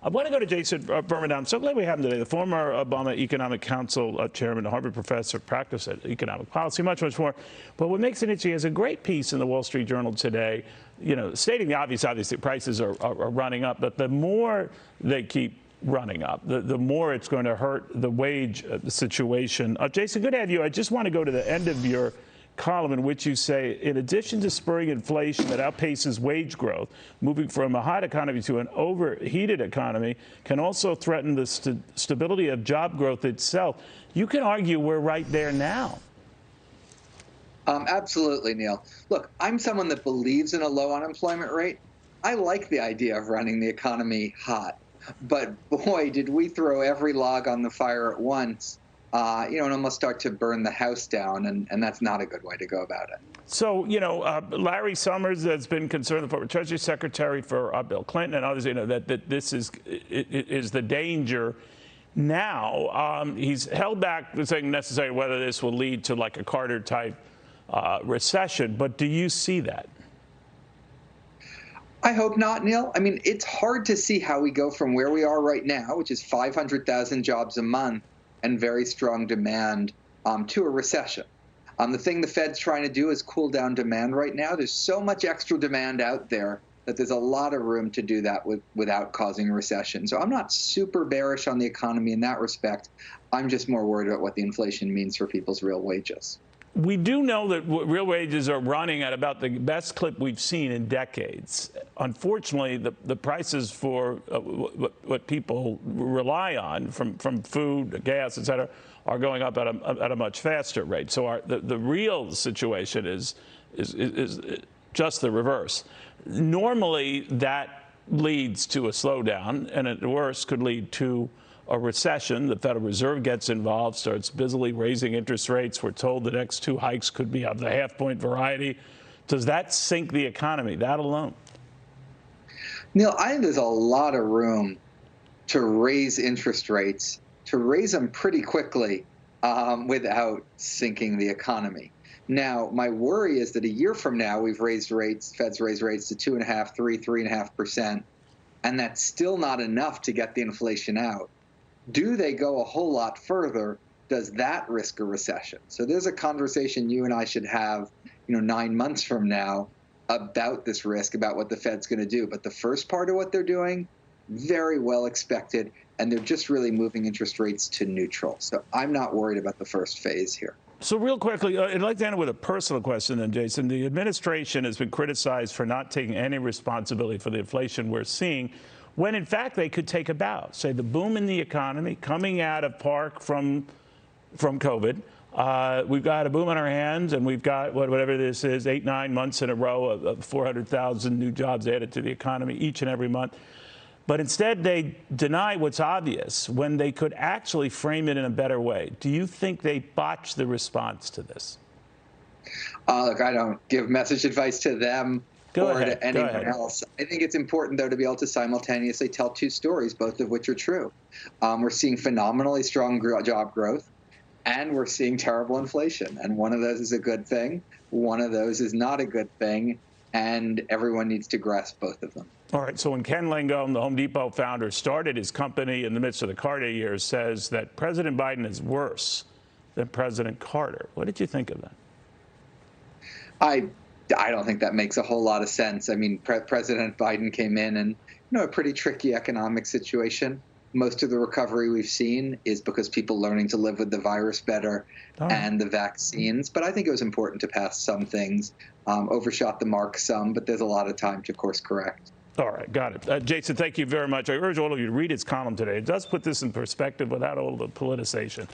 I want to go to Jason Furman. I'm so glad we have him today. The former Obama Economic Council chairman, Harvard professor, practiced at economic policy, much more. But what makes it interesting, he has a great piece in the Wall Street Journal today, stating the obvious, obviously prices are running up, but the more they keep running up, the more it's going to hurt the wage situation. Jason, good to have you. I just want to go to the end of your column in which you say, in addition to spurring inflation that outpaces wage growth, moving from a hot economy to an overheated economy can also threaten the stability of job growth itself. You can argue we're right there now. Absolutely, Neil. Look, I'm someone that believes in a low unemployment rate. I like the idea of running the economy hot. But boy, did we throw every log on the fire at once, and almost start to burn the house down. And that's not a good way to go about it. So, Larry Summers has been concerned, the former Treasury Secretary for Bill Clinton and others, that this is the danger. Now, he's held back saying necessarily whether this will lead to like a Carter type recession. But do you see that? I hope not, Neil. I mean, it's hard to see how we go from where we are right now, which is 500,000 jobs a month and very strong demand, to a recession. The thing the Fed's trying to do is cool down demand right now. There's so much extra demand out there that there's a lot of room to do that without causing a recession. So I'm not super bearish on the economy in that respect. I'm just more worried about what the inflation means for people's real wages. We do know that real wages are running at about the best clip we've seen in decades. Unfortunately, the prices for what people rely on, from food, gas, et cetera, are going up at a much faster rate. So the real situation is just the reverse. Normally, that leads to a slowdown, and at worst could lead to a recession. The Federal Reserve gets involved, starts busily raising interest rates. We're told the next 2 hikes could be of the half-point variety. Does that sink the economy, that alone? Neil, I think there's a lot of room to raise interest rates, to raise them pretty quickly without sinking the economy. Now, my worry is that a year from now, we've raised rates, Fed's raised rates to 2.5%, 3.5%, and that's still not enough to get the inflation out. Do they go a whole lot further? Does that risk a recession? So there's a conversation you and I should have, 9 months from now about this risk, about what the Fed's going to do. But the first part of what they're doing, very well expected, and they're just really moving interest rates to neutral. So I'm not worried about the first phase here. So real quickly, I'd like to end with a personal question then, Jason. The administration has been criticized for not taking any responsibility for the inflation we're seeing, when in fact they could take a bow. Say the boom in the economy coming out of Park from COVID. We've got a boom in our hands, and we've got whatever this is, 8-9 months in a row of 400,000 new jobs added to the economy each and every month. But instead, they deny what's obvious when they could actually frame it in a better way. Do you think they botched the response to this? Look, I don't give message advice to them or to anyone else. I think it's important, though, to be able to simultaneously tell two stories, both of which are true. We're seeing phenomenally strong job growth, and we're seeing terrible inflation. And one of those is a good thing. One of those is not a good thing. And everyone needs to grasp both of them. All right. So when Ken Langone, the Home Depot founder, started his company in the midst of the Carter years, says that President Biden is worse than President Carter. What did you think of that? I don't think that makes a whole lot of sense. I mean, President Biden came in a pretty tricky economic situation. Most of the recovery we've seen is because people learning to live with the virus better and the vaccines. But I think it was important to pass some things, overshot the mark some, but there's a lot of time to course correct. All right, got it. Jason, thank you very much. I urge all of you to read his column today. It does put this in perspective without all the politicization.